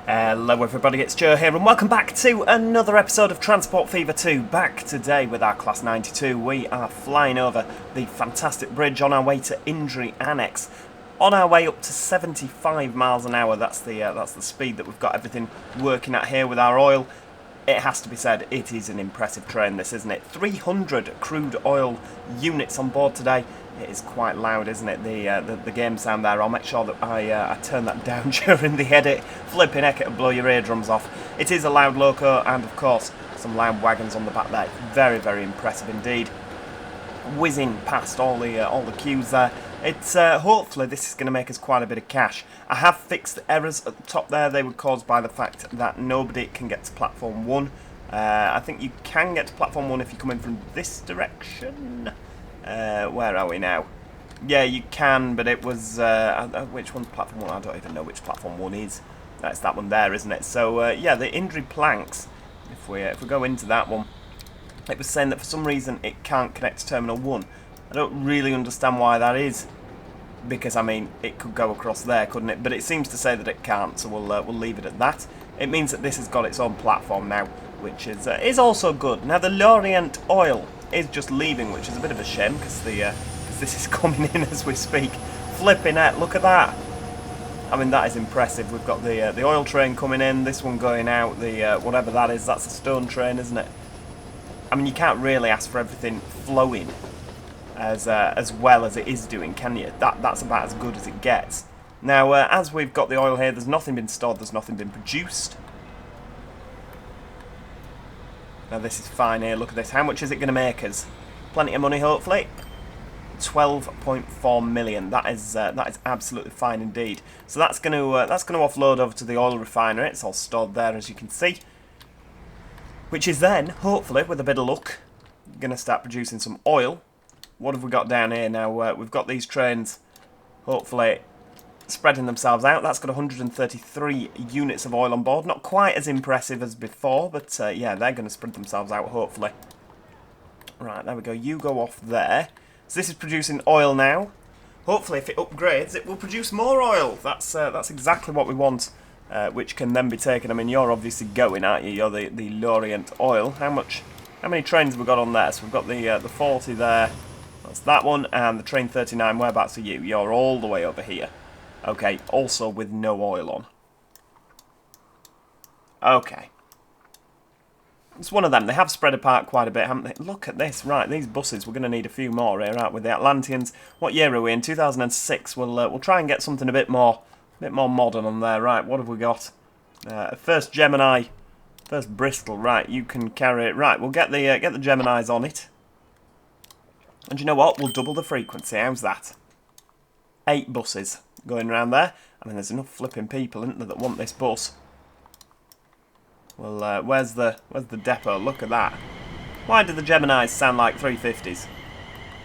Hello everybody, it's Joe here and welcome back to another episode of Transport Fever 2. Back today with our Class 92. We are flying over the fantastic bridge on our way to Injury Annex. On our way up to 75 miles an hour, that's the speed that we've got everything working at here with our oil. It has to be said, it is an impressive train this, isn't it? 300 crude oil units on board today. It is quite loud, isn't it? The game sound there. I'll make sure that I turn that down during the edit. Flipping heck, it'll blow your eardrums off. It is a loud loco, and of course, some loud wagons on the back there. Very, very impressive indeed. Whizzing past all the queues there. It's hopefully this is going to make us quite a bit of cash. I have fixed the errors at the top there. They were caused by the fact that nobody can get to platform 1. I think you can get to platform 1 if you come in from this direction. Where are we now? Yeah, you can, but it was which one's platform 1? I don't even know which platform 1 is. That's that one there, isn't it? So yeah, the injury planks. If we go into that one, it was saying that for some reason it can't connect to Terminal 1. I don't really understand why that is, because I mean it could go across there, couldn't it? But it seems to say that it can't, so we'll leave it at that. It means that this has got its own platform now, which is also good. Now the Lorient Oil is just leaving, which is a bit of a shame because this is coming in as we speak. Flipping it! Look at that. I mean that is impressive. We've got the oil train coming in, this one going out. The whatever that is, that's a stone train, isn't it? I mean you can't really ask for everything flowing as well as it is doing, can you? That's about as good as it gets. Now as we've got the oil here, there's nothing been stored, there's nothing been produced. Now this is fine here, look at this. How much is it going to make us? Plenty of money, hopefully. 12.4 million. That is absolutely fine indeed. So that's going to offload over to the oil refinery. It's all stored there, as you can see. Which is then, hopefully, with a bit of luck, going to start producing some oil. What have we got down here now? We've got these trains, hopefully, spreading themselves out. That's got 133 units of oil on board. Not quite as impressive as before, but yeah, they're going to spread themselves out, hopefully. Right, there we go. You go off there. So this is producing oil now. Hopefully, if it upgrades, it will produce more oil. That's exactly what we want, which can then be taken. I mean, you're obviously going, aren't you? You're the Lorient Oil. How many trains have we got on there? So we've got the 40 there. That's that one, and the train 39. Whereabouts are you? You're all the way over here. Okay, also with no oil on. Okay. It's one of them. They have spread apart quite a bit, haven't they? Look at this. Right, these buses, we're going to need a few more here, aren't we? The Atlanteans. What year are we in? 2006. We'll try and get something a bit more modern on there. Right, what have we got? First Gemini. First Bristol. Right, you can carry it. Right, we'll get the Geminis on it. And you know what? We'll double the frequency. How's that? 8 buses going around there. I mean, there's enough flipping people, isn't there, that want this bus. Well, where's the depot? Look at that. Why do the Geminis sound like 350s?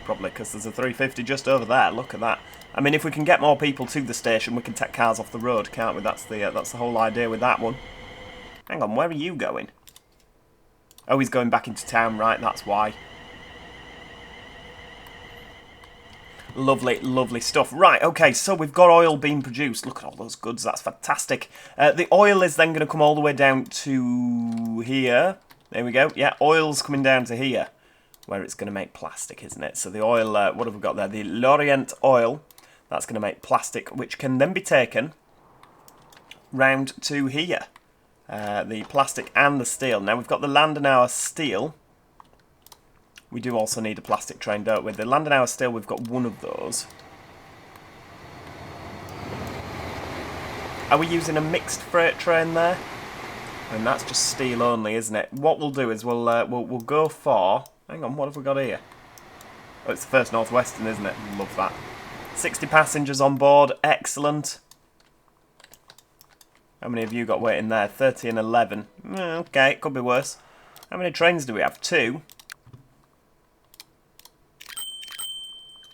Probably because there's a 350 just over there. Look at that. I mean, if we can get more people to the station, we can take cars off the road, can't we? That's the whole idea with that one. Hang on, where are you going? Oh, he's going back into town, right? That's why. Lovely, lovely stuff. Right, okay, so we've got oil being produced. Look at all those goods, that's fantastic. The oil is then going to come all the way down to here. There we go. Yeah, oil's coming down to here, where it's going to make plastic, isn't it? So the oil, what have we got there? The Lorient Oil, that's going to make plastic, which can then be taken round to here. The plastic and the steel. Now, we've got the Landenauer steel. We do also need a plastic train, don't we? The Landenauer steel, we've got one of those. Are we using a mixed freight train there? And that's just steel only, isn't it? What we'll do is we'll go for... Hang on, what have we got here? Oh, it's the First North Western, isn't it? Love that. 60 passengers on board. Excellent. How many have you got waiting there? 30 and 11. Okay, it could be worse. How many trains do we have? 2.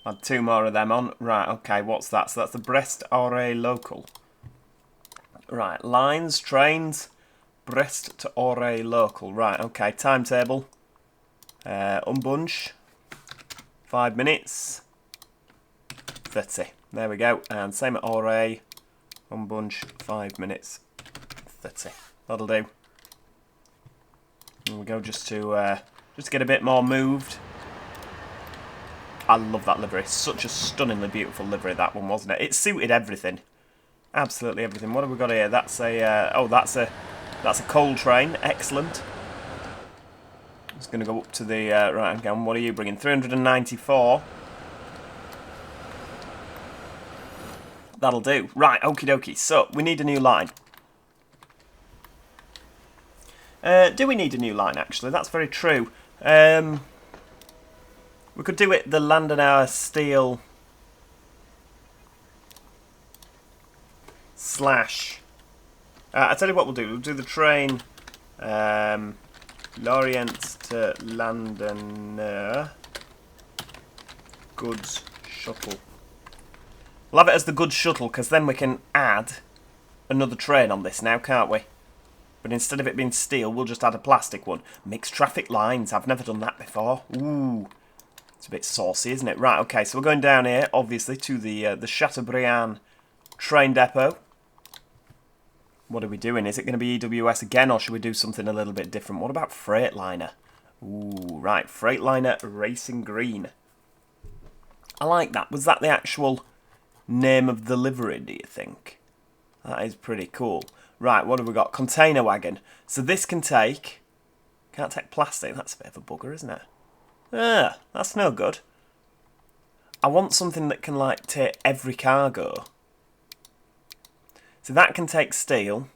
Add 2 more of them on. Right, okay, what's that? So that's the Brest-Auray local. Right, lines, trains, Brest to Auray local. Right, okay, timetable. Unbunch. 5 minutes. 30. There we go. And same at Auray. Unbunch, 5 minutes. 30. That'll do. There we go, just to get a bit more moved. I love that livery. Such a stunningly beautiful livery, that one, wasn't it? It suited everything. Absolutely everything. What have we got here? That's a that's a coal train. Excellent. It's going to go up to the right again. What are you bringing? 394. That'll do. Right, okie dokie. So we need a new line. Do we need a new line? Actually, that's very true. We could do it the Landenauer steel slash. I tell you what we'll do. We'll do the train. Lorient to Landenauer goods shuttle. We'll have it as the goods shuttle because then we can add another train on this now, can't we? But instead of it being steel, we'll just add a plastic one. Mixed traffic lines. I've never done that before. Ooh, it's a bit saucy, isn't it? Right, okay. So we're going down here, obviously, to the Chateaubriand train depot. What are we doing? Is it going to be EWS again, or should we do something a little bit different? What about Freightliner? Ooh, right. Freightliner Racing Green. I like that. Was that the actual name of the livery, do you think? That is pretty cool. Right, what have we got? Container wagon. So this can take... Can't take plastic. That's a bit of a bugger, isn't it? Ah, that's no good. I want something that can, like, take every cargo. So that can take steel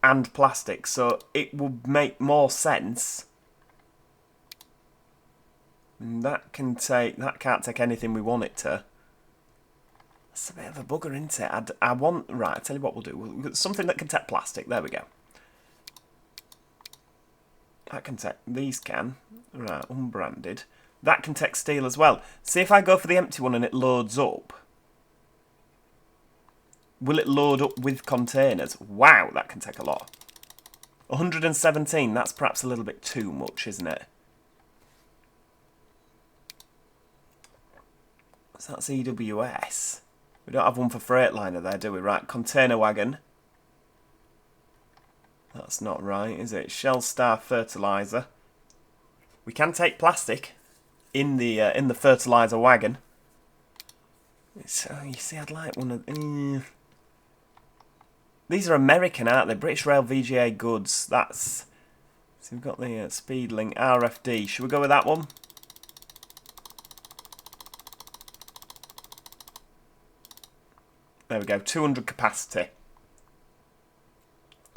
and plastic. So it would make more sense. That can't take anything we want it to. That's a bit of a bugger, isn't it? I want... Right, I'll tell you what we'll do. We'll get something that can take plastic. There we go. That can take... These can. Right, unbranded. That can take steel as well. See if I go for the empty one and it loads up. Will it load up with containers? Wow, that can take a lot. 117, that's perhaps a little bit too much, isn't it? So that's EWS. We don't have one for Freightliner there, do we? Right, container wagon. That's not right, is it? Shell Star fertilizer. We can take plastic in the fertilizer wagon. So you see, I'd like one of. These are American, aren't they? British Rail VGA goods. That's. So we've got the Speedlink RFD. Should we go with that one? There we go. 200 capacity.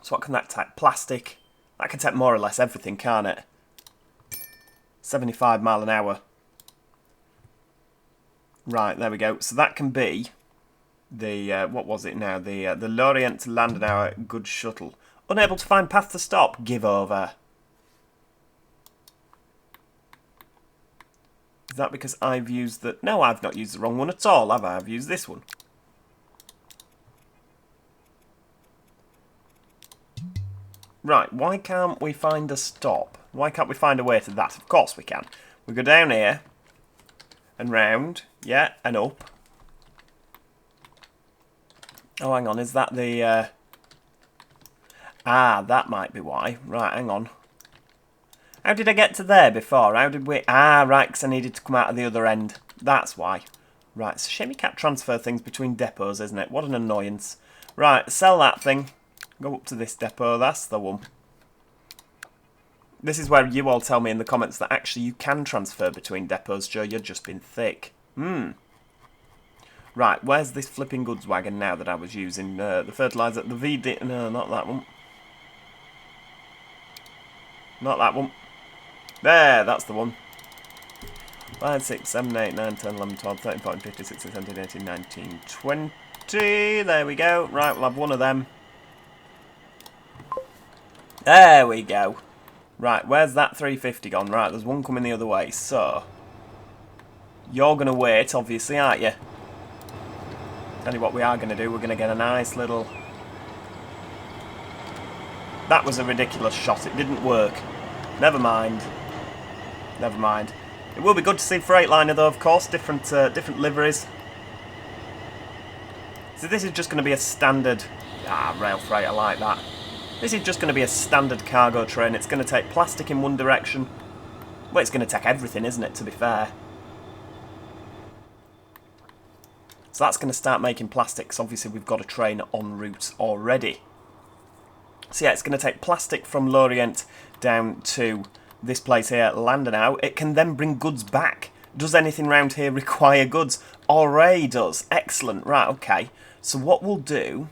So what can that take? Plastic. That can take more or less everything, can't it? 75 mile an hour. Right, there we go. So that can be the, what was it now? The Lorient to Landenauer goods shuttle. Unable to find path to stop. Give over. Is that because I've used the... No, I've not used the wrong one at all, have I? I've used this one. Right, why can't we find a stop? Why can't we find a way to that? Of course we can. We go down here and round, yeah, and up. Oh, hang on, is that the... Ah, that might be why. Right, hang on. How did I get to there before? How did we... Ah, right, because I needed to come out of the other end. That's why. Right, it's a shame you can't transfer things between depots, isn't it? What an annoyance. Right, sell that thing. Go up to this depot, that's the one. This is where you all tell me in the comments that actually you can transfer between depots, Joe. You've just been thick. Right, where's this flipping goods wagon now that I was using? The fertiliser, the VD... No, not that one. Not that one. There, that's the one. 5, 6, 7, 8, 9, 10, 11, 12, 13, 14, 15, 16, 17, 18, 19, 20. There we go. Right, we'll have one of them. There we go. Right, where's that 350 gone? Right, there's one coming the other way, so... You're going to wait, obviously, aren't you? Tell you what we are going to do, we're going to get a nice little... That was a ridiculous shot, it didn't work. Never mind. Never mind. It will be good to see Freightliner though, of course, different liveries. So this is just going to be a standard... Ah, rail freight, I like that. This is just going to be a standard cargo train. It's going to take plastic in one direction. Well, it's going to take everything, isn't it, to be fair? So that's going to start making plastics. Obviously, we've got a train en route already. So yeah, it's going to take plastic from Lorient down to this place here, Landenau. It can then bring goods back. Does anything round here require goods? Already does. Excellent. Right, okay. So what we'll do,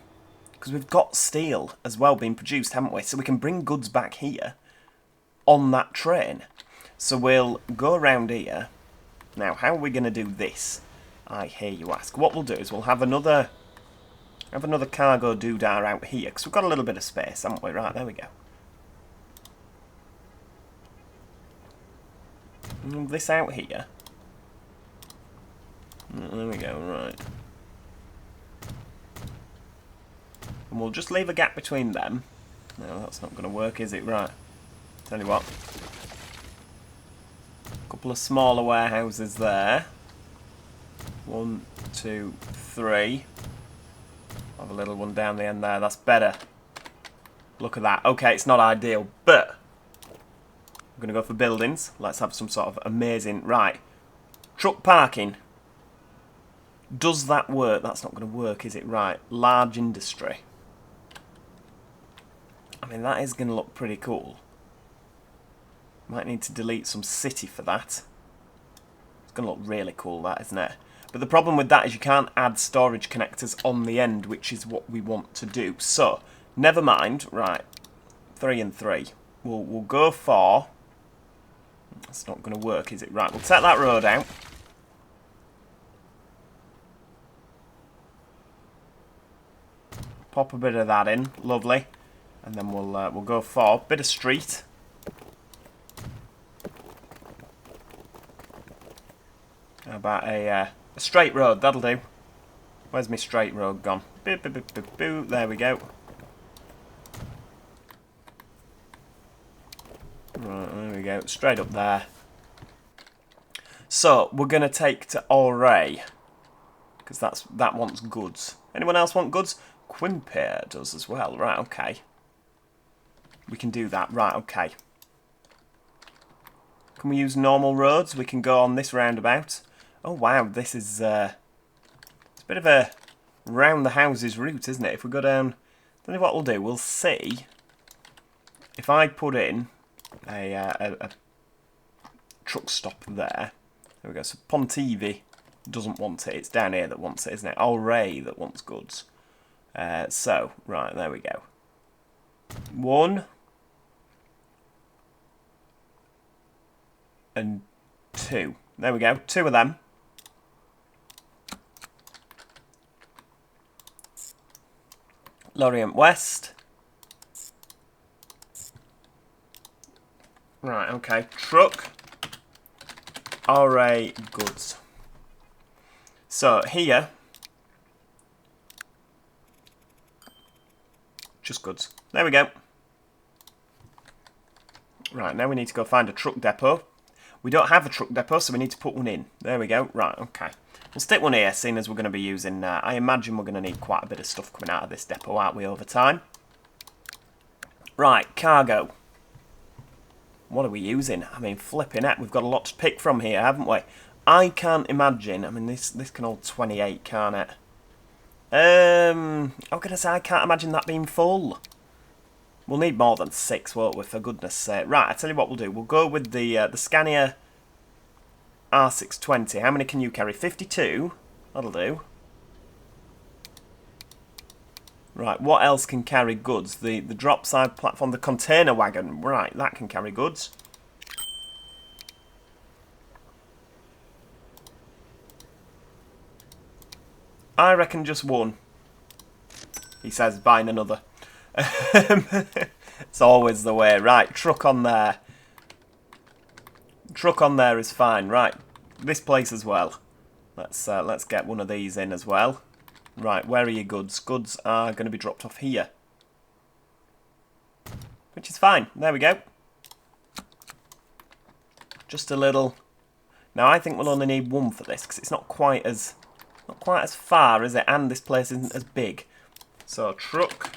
because we've got steel as well being produced, haven't we? So we can bring goods back here on that train. So we'll go around here. Now, how are we going to do this? I hear you ask. What we'll do is we'll have another cargo doodah out here, because we've got a little bit of space, haven't we? Right, there we go. And this out here. There we go, right. And we'll just leave a gap between them. No, that's not going to work, is it? Right. Tell you what. Couple of smaller warehouses there. 1, 2, 3. Have a little one down the end there. That's better. Look at that. Okay, it's not ideal, but we're going to go for buildings. Let's have some sort of amazing... Right. Truck parking. Does that work? That's not going to work, is it? Right. Large industry. I mean, that is going to look pretty cool. Might need to delete some city for that. It's going to look really cool, that, isn't it? But the problem with that is you can't add storage connectors on the end, which is what we want to do. So, never mind. Right. 3 and 3. We'll go for... That's not going to work, is it? Right, we'll take that road out. Pop a bit of that in. Lovely. And then we'll go for a bit of street. How about a straight road? That'll do. Where's my straight road gone? Boo, boo, boo, boo, boo. There we go. Right, there we go. Straight up there. So, we're going to take to Auray. Because that wants goods. Anyone else want goods? Quimper does as well. Right, okay. We can do that. Right, okay. Can we use normal roads? We can go on this roundabout. Oh, wow. This is... it's a bit of a round the houses route, isn't it? If we go down... I don't know what we'll do. We'll see if I put in a truck stop there. There we go. So Pontivy doesn't want it. It's down here that wants it, isn't it? Auray that wants goods. So, right, there we go. 1 and 2. There we go. 2 of them. Lorient West. Right, okay. Truck. Auray goods. So, here. Just goods. There we go. Right, now we need to go find a truck depot. We don't have a truck depot, so we need to put one in. There we go. Right, okay. We'll stick one here, seeing as we're going to be using... I imagine we're going to need quite a bit of stuff coming out of this depot, aren't we, over time? Right, cargo. What are we using? I mean, flipping it. We've got a lot to pick from here, haven't we? I can't imagine... I mean, this can hold 28, can't it? I'm going to say I can't imagine that being full. We'll need more than 6, won't we, for goodness sake. Right, I tell you what we'll do. We'll go with the Scania R620. How many can you carry? 52? That'll do. Right, what else can carry goods? The drop side platform, the container wagon. Right, that can carry goods. I reckon just one. He says, buying another. It's always the way. Right, truck on there. Truck on there is fine. Right, this place as well. Let's get one of these in as well. Right, where are your goods? Goods are going to be dropped off here. Which is fine. There we go. Just a little... Now, I think we'll only need one for this, because it's not quite as far, is it? And this place isn't as big. So, truck,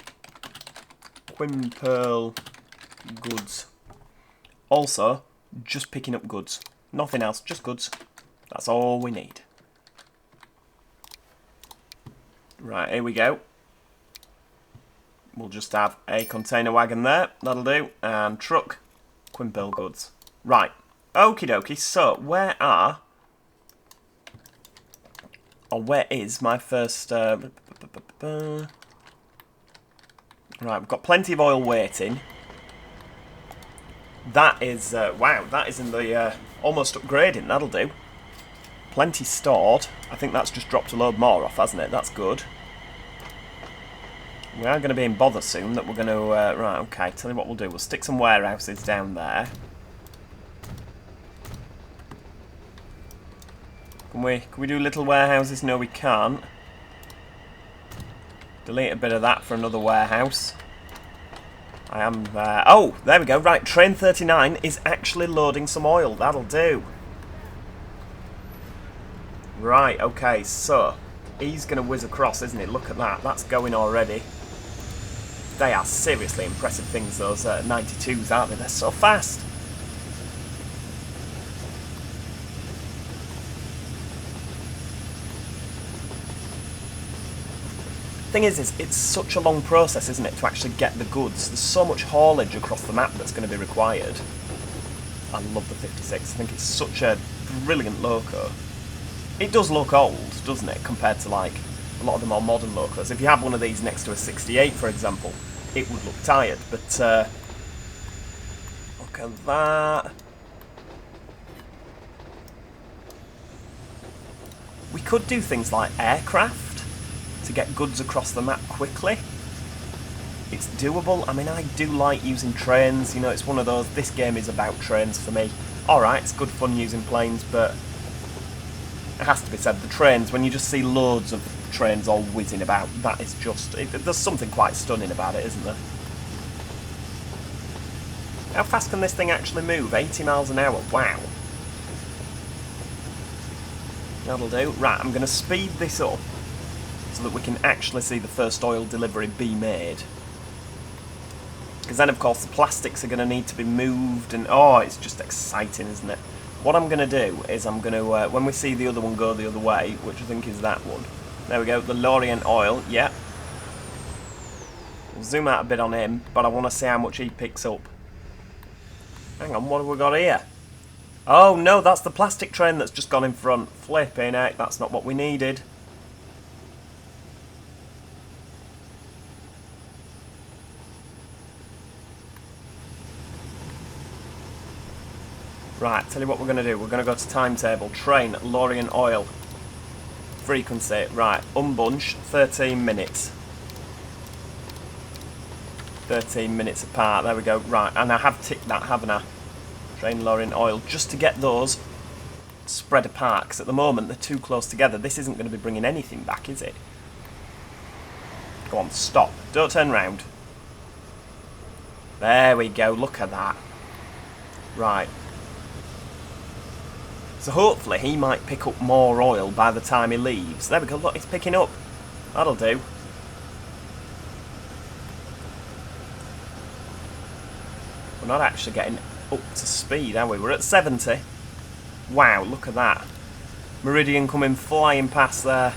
twin pearl goods. Also, just picking up goods. Nothing else, just goods. That's all we need. Right, here we go. We'll just have a container wagon there. That'll do. And truck. Twin pearl goods. Right. Okie dokie. So, where is my first... Right, we've got plenty of oil waiting. That is... wow, that is in the... almost upgrading. That'll do. Plenty stored. I think that's just dropped a load more off, hasn't it? That's good. We are going to be in bother soon that we're going to... right, okay. Tell you what we'll do. We'll stick some warehouses down there. Can we do little warehouses? No, we can't. Delete a bit of that for another warehouse. I am... oh, there we go. Right, train 39 is actually loading some oil. That'll do. Right, okay, so... he's going to whiz across, isn't he? Look at that. That's going already. They are seriously impressive things, those 92s, aren't they? They're so fast. Thing is it's such a long process, isn't it, to actually get the goods. There's so much haulage across the map that's going to be required. I love the 56. I think it's such a brilliant loco. It does look old, doesn't it, compared to, like, a lot of the more modern locos. If you have one of these next to a 68, for example, it would look tired. But, look at that. We could do things like aircraft to get goods across the map quickly. It's doable. I mean, I do like using trains. You know, it's one of those, this game is about trains for me. Alright, it's good fun using planes, but it has to be said, the trains, when you just see loads of trains all whizzing about, that is just... there's something quite stunning about it, isn't there? How fast can this thing actually move? 80 miles an hour. Wow. That'll do. Right, I'm going to speed this up so that we can actually see the first oil delivery be made. Because then, of course, the plastics are going to need to be moved, and oh, it's just exciting, isn't it? What I'm going to do is I'm going to, when we see the other one go the other way, which I think is that one, there we go, the Lorient oil, yeah. We'll zoom out a bit on him, but I want to see how much he picks up. Hang on, what have we got here? Oh no, that's the plastic train that's just gone in front. Flipping heck, that's not what we needed. Right, tell you what we're going to do. We're going to go to timetable. Train, Lorient oil. Frequency. Right, unbunch, 13 minutes. 13 minutes apart. There we go. Right, and I have ticked that, haven't I? Train, Lorient oil. Just to get those spread apart. Because at the moment, they're too close together. This isn't going to be bringing anything back, is it? Go on, stop. Don't turn round. There we go. Look at that. Right. So hopefully he might pick up more oil by the time he leaves. There we go, look, it's picking up. That'll do. We're not actually getting up to speed, are we? We're at 70. Wow, look at that. Meridian coming flying past there.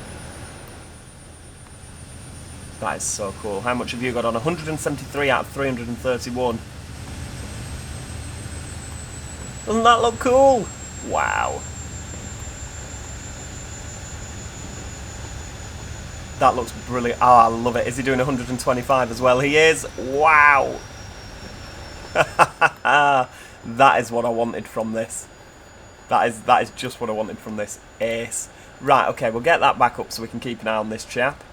That is so cool. How much have you got on? 173 out of 331. Doesn't that look cool? Wow. That looks brilliant. Oh, I love it. Is he doing 125 as well? He is. Wow. That is what I wanted from this. That is just what I wanted from this. Ace. Right, okay, we'll get that back up so we can keep an eye on this chap.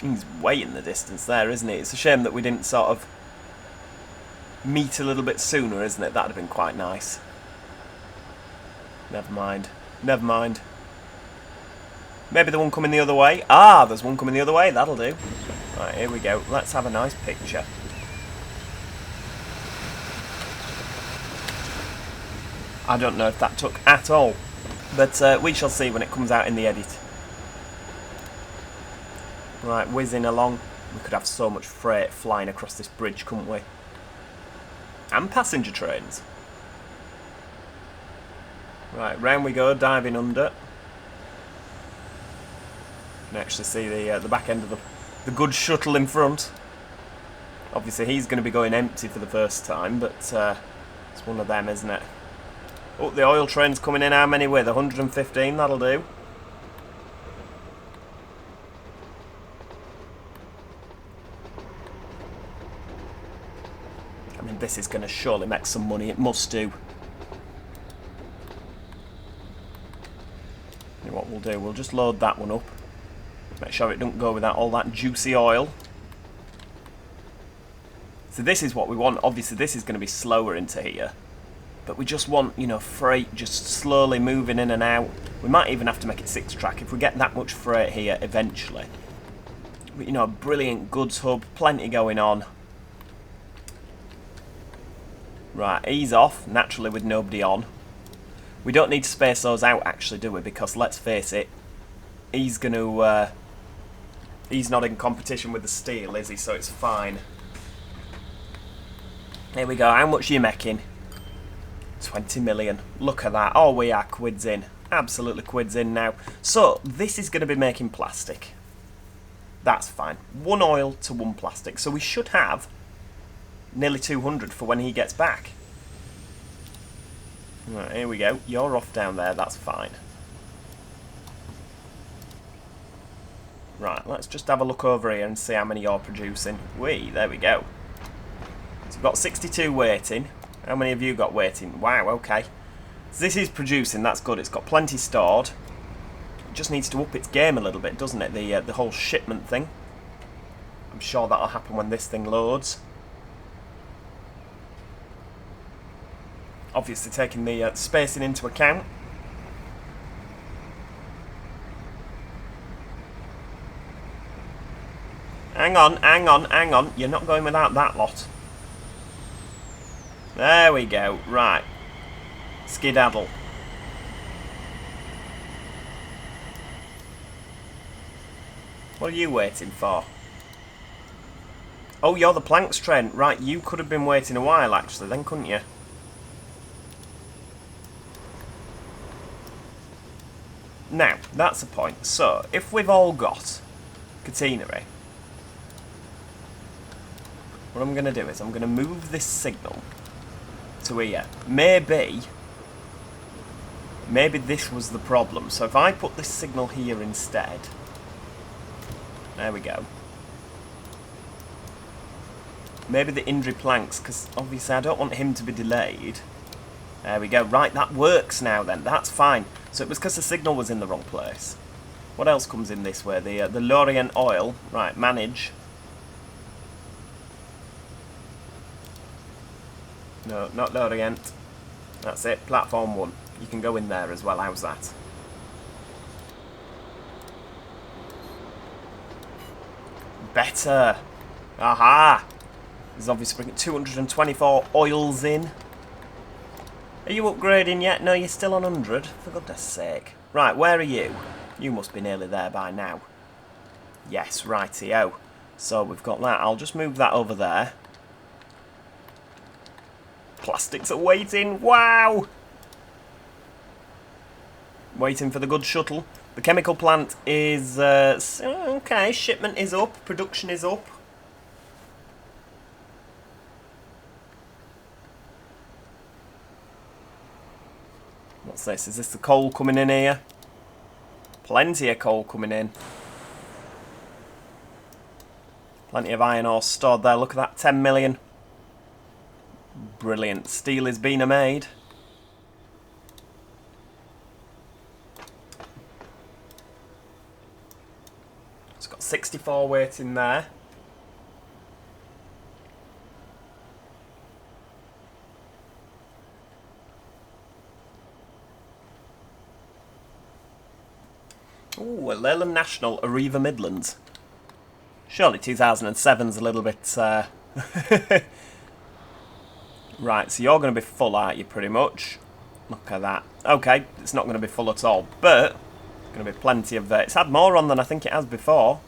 He's way in the distance there, isn't he? It's a shame that we didn't sort of meet a little bit sooner, isn't it? That'd have been quite nice. Never mind. Never mind. Maybe the one coming the other way. Ah, there's one coming the other way. That'll do. Right, here we go. Let's have a nice picture. I don't know if that took at all, but we shall see when it comes out in the edit. Right, whizzing along. We could have so much freight flying across this bridge, couldn't we? And passenger trains. Right, round we go, diving under. You can actually see the back end of the good shuttle in front. Obviously, he's going to be going empty for the first time, but it's one of them, isn't it? Oh, the oil train's coming in. How many with? 115, that'll do. I mean, this is going to surely make some money. It must do. And what we'll do, we'll just load that one up. Make sure it doesn't go without all that juicy oil. So this is what we want. Obviously, this is going to be slower into here. But we just want, you know, freight just slowly moving in and out. We might even have to make it 6-track if we get that much freight here eventually. But, you know, a brilliant goods hub, plenty going on. Right, ease off, naturally with nobody on. We don't need to space those out, actually, do we? Because, let's face it, he's going to... he's not in competition with the steel, is he? So it's fine. There we go. How much are you making? 20 million. Look at that. Oh, we are quids in. Absolutely quids in now. So, this is going to be making plastic. That's fine. 1 oil to 1 plastic. So we should have nearly 200 for when he gets back. Right, here we go. You're off down there. That's fine. Right, let's just have a look over here and see how many you're producing. There we go. So we've got 62 waiting. How many have you got waiting? Wow, okay. So this is producing, that's good. It's got plenty stored. It just needs to up its game a little bit, doesn't it? The whole shipment thing. I'm sure that'll happen when this thing loads. Obviously taking the spacing into account. Hang on, hang on, hang on. You're not going without that lot. There we go. Right. Skedaddle. What are you waiting for? Oh, you're the planks train. Right, you could have been waiting a while, actually, then, couldn't you? Now, that's the point. So, if we've all got catenary, what I'm going to do is I'm going to move this signal to here. Maybe this was the problem. So if I put this signal here instead, there we go. Maybe the Indri planks, because obviously I don't want him to be delayed. There we go. Right, that works now then. That's fine. So it was because the signal was in the wrong place. What else comes in this way? The Lorient oil. Right, manage. No, not Lorient. That's it, platform 1. You can go in there as well, how's that? Better! Aha! There's obviously bringing 224 oils in. Are you upgrading yet? No, you're still on 100. For goodness sake. Right, where are you? You must be nearly there by now. Yes, righty-o. So we've got that. I'll just move that over there. Plastics are waiting. Wow! Waiting for the good shuttle. The chemical plant is... okay, shipment is up. Production is up. What's this? Is this the coal coming in here? Plenty of coal coming in. Plenty of iron ore stored there. Look at that, 10 million. Brilliant. Steel is being made. It's got 64 waiting there. Ooh, a Leyland National, Arriva Midlands. Surely 2007's a little bit... Right, so you're going to be full, aren't you, pretty much? Look at that. Okay, it's not going to be full at all, but there's going to be plenty of... it's had more on than I think it has before.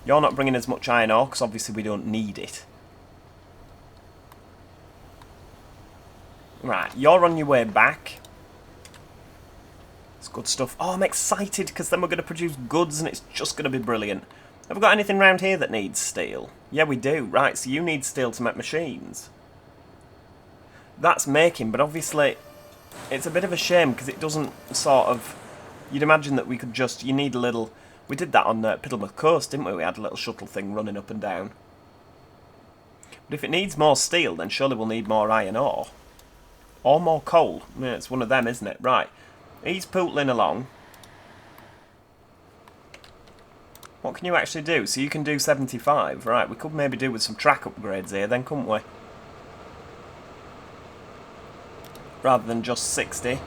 You're not bringing as much iron ore, because obviously we don't need it. Right, you're on your way back. It's good stuff. Oh, I'm excited, because then we're going to produce goods, and it's just going to be brilliant. Have we got anything around here that needs steel? Yeah, we do. Right, so you need steel to make machines. That's making, but obviously it's a bit of a shame, because it doesn't sort of... You'd imagine that we could just... You need a little... We did that on Piddlemouth Coast, didn't we? We had a little shuttle thing running up and down. But if it needs more steel, then surely we'll need more iron ore. Or more coal. Yeah, it's one of them, isn't it? Right. He's pootling along. What can you actually do? So you can do 75. Right, we could maybe do with some track upgrades here then, couldn't we? Rather than just 60.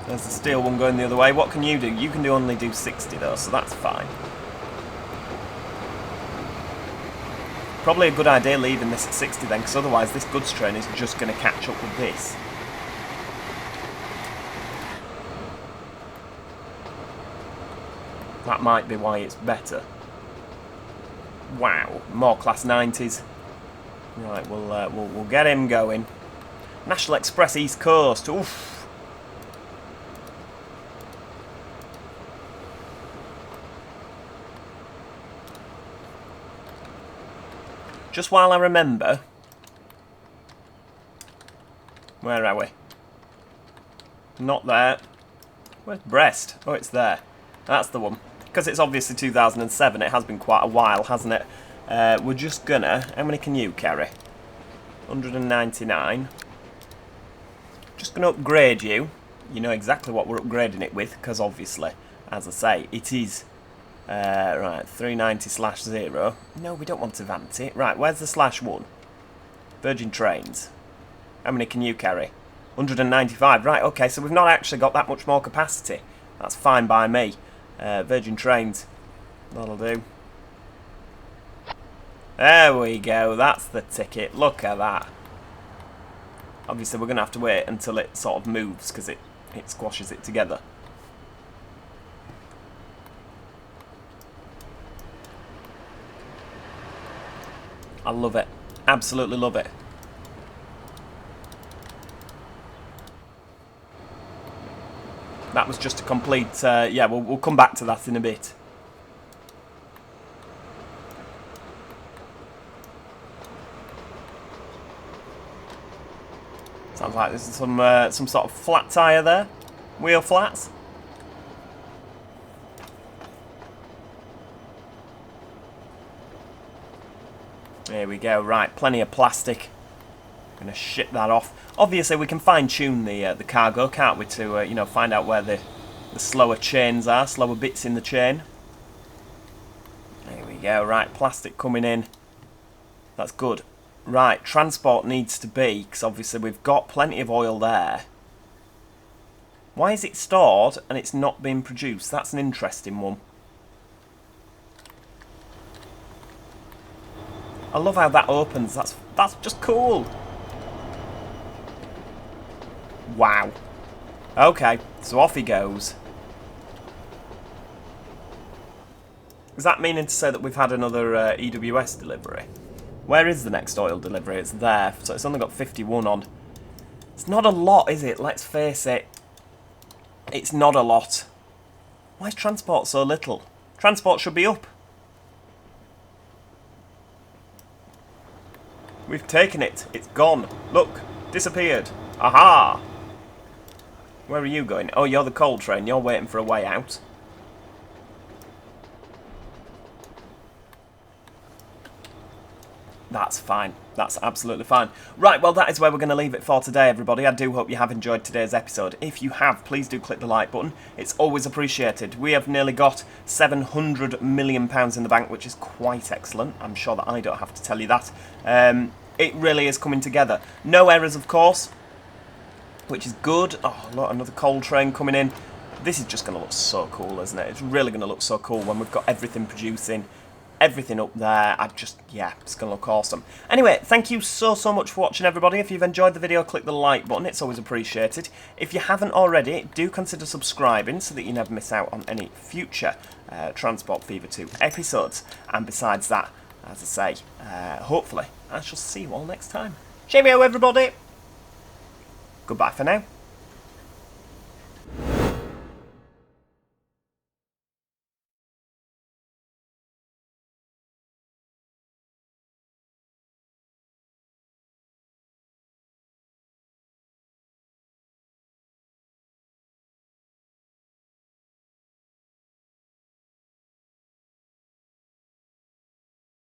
There's the steel one going the other way. What can you do? You can only do 60 though, so that's fine. Probably a good idea leaving this at 60 then, because otherwise this goods train is just going to catch up with this. That might be why it's better. Wow, more class 90s. Right, we'll get him going. National Express East Coast. Oof. Just while I remember... Where are we? Not there. Where's Brest? Oh, it's there. That's the one. Because it's obviously 2007, it has been quite a while, hasn't it? We're just gonna... How many can you carry? 199. Just gonna upgrade you. You know exactly what we're upgrading it with, because obviously, as I say, it is... right, 390/0. No, we don't want to vant it. Right, where's the /1? Virgin Trains. How many can you carry? 195. Right, okay, so we've not actually got that much more capacity. That's fine by me. Virgin Trains. That'll do. There we go. That's the ticket. Look at that. Obviously, we're going to have to wait until it sort of moves, because it squashes it together. I love it. Absolutely love it. That was just a complete... yeah, we'll come back to that in a bit. Sounds like there's some sort of flat tyre there. Wheel flats. There we go. Right, plenty of plastic. Gonna ship that off. Obviously, we can fine-tune the cargo, can't we? To you know, find out where the slower chains are, slower bits in the chain. There we go. Right, plastic coming in. That's good. Right, transport needs to be, because obviously we've got plenty of oil there. Why is it stored and it's not being produced? That's an interesting one. I love how that opens. That's just cool. Wow. Okay, so off he goes. Is that meaning to say that we've had another EWS delivery? Where is the next oil delivery? It's there, so it's only got 51 on. It's not a lot, is it? Let's face it. It's not a lot. Why is transport so little? Transport should be up. We've taken it. It's gone. Look. Disappeared. Aha! Where are you going? Oh, you're the coal train. You're waiting for a way out. That's fine. That's absolutely fine. Right, well, that is where we're going to leave it for today, everybody. I do hope you have enjoyed today's episode. If you have, please do click the like button. It's always appreciated. We have nearly got £700 million in the bank, which is quite excellent. I'm sure that I don't have to tell you that. It really is coming together. No errors, of course, which is good. Oh, look, another coal train coming in. This is just going to look so cool, isn't it? It's really going to look so cool when we've got everything producing. everything up there. Yeah, it's going to look awesome. Anyway, thank you so much for watching, everybody. If you've enjoyed the video, click the like button. It's always appreciated. If you haven't already, do consider subscribing so that you never miss out on any future Transport Fever 2 episodes. And besides that, as I say, hopefully, I shall see you all next time. Cheerio, everybody. Goodbye for now.